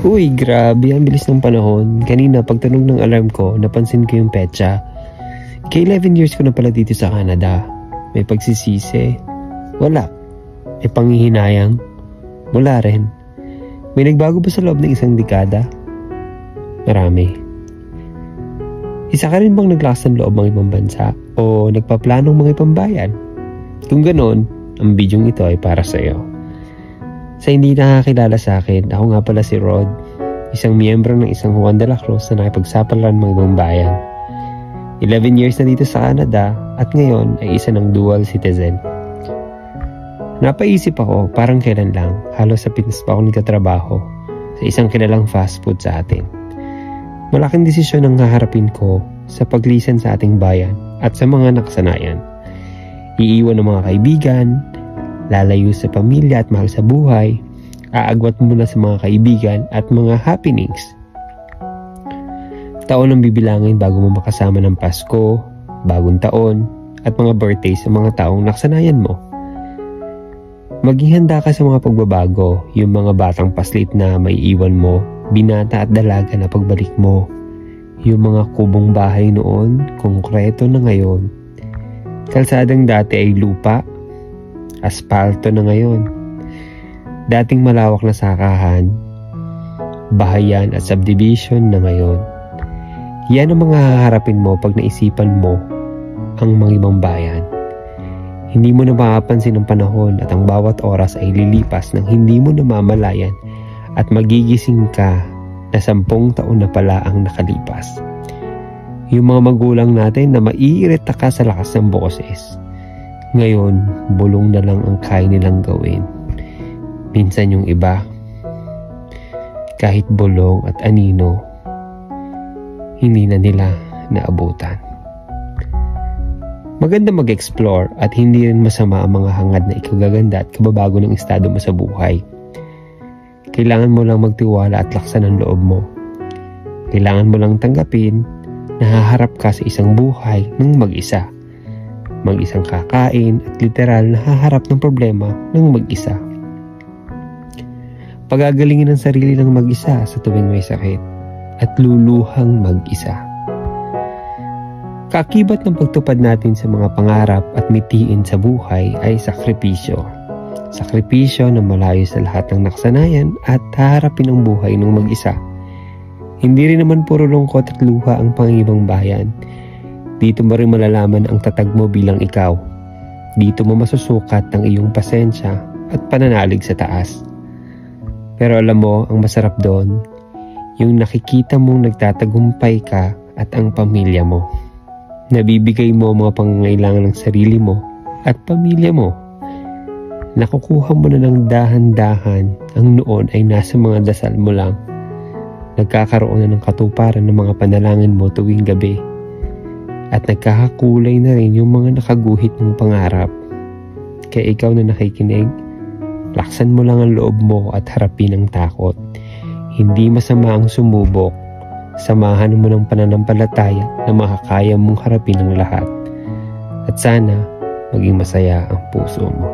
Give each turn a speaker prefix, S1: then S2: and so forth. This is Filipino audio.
S1: Uy, grabe, ang bilis ng panahon. Kanina, pagtunog ng alarm ko, napansin ko yung petsa. K-11 years ko na pala dito sa Canada. May pagsisisi. Wala. May panghihinayang. Wala rin. May nagbago ba sa loob ng isang dekada? Marami. Isa ka rin bang naglakas ng loob ng ibang bansa? O nagpaplanong mga ibang bayan? Kung ganon, ang bidyong ito ay para sa iyo. Sa hindi nakakilala sa akin, ako nga pala si Rod, isang miyembro ng isang Juan de la Cruz na nakipagsapalaran ng ibang bayan. 11 years na dito sa Canada at ngayon ay isa ng dual citizen. Napaisip ako, parang kailan lang, halos sa Pinas pa ako nagtatrabaho sa isang kilalang fast food sa atin. Malaking desisyon ang haharapin ko sa paglisan sa ating bayan at sa mga nakasanayan. Iiwan ng mga kaibigan, lalayo sa pamilya at mahal sa buhay, aagwat muna sa mga kaibigan at mga happenings. Taon ang bibilangin bago mo makasama ng Pasko, bagong taon, at mga birthday sa mga taong nakasanayan mo. Maging handa ka sa mga pagbabago, yung mga batang paslit na may iwan mo, binata at dalaga na pagbalik mo, yung mga kubong bahay noon, konkreto na ngayon, kalsadang dati ay lupa, aspalto na ngayon. Dating malawak na sakahan, bahayan at subdivision na ngayon. Yan ang mga haharapin mo pag naisipan mo ang mga ibang bayan. Hindi mo na mapapansin ang panahon at ang bawat oras ay lilipas nang hindi mo namamalayan at magigising ka na 10 taon na pala ang nakalipas. Yung mga magulang natin na maiirita ka sa lakas ng boses, ngayon, bulong na lang ang kaya nilang gawin. Minsan yung iba, kahit bulong at anino, hindi na nila naabutan. Maganda mag-explore at hindi rin masama ang mga hangad na ikagaganda at kababago ng estado mo sa buhay. Kailangan mo lang magtiwala at laksan ang loob mo. Kailangan mo lang tanggapin na haharap ka sa isang buhay ng mag-isa. Mag-isang kakain at literal na haharap ng problema ng mag-isa. Pagagalingin ang sarili ng mag-isa sa tuwing may sakit at luluhang mag-isa. Kaakibat ng pagtupad natin sa mga pangarap at mitiin sa buhay ay sakripisyo. Sakripisyo na malayo sa lahat ng nakasanayan at haharapin ang buhay ng mag-isa. Hindi rin naman puro lungkot at luha ang pangibang bayan. Dito mo rin malalaman ang tatag mo bilang ikaw. Dito mo masusukat ang iyong pasensya at pananalig sa taas. Pero alam mo, ang masarap doon, yung nakikita mong nagtatagumpay ka at ang pamilya mo. Nabibigay mo ang mga pangangailangan ng sarili mo at pamilya mo. Nakukuha mo na ng dahan-dahan ang noon ay nasa mga dasal mo lang. Nagkakaroon na ng katuparan ng mga panalangin mo tuwing gabi. At nagkakakulay na rin yung mga nakaguhit mong pangarap. Kaya ikaw na nakikinig, laksan mo lang ang loob mo at harapin ang takot. Hindi masama ang sumubok. Samahan mo ng pananampalataya na makakaya mong harapin ang lahat. At sana, maging masaya ang puso mo.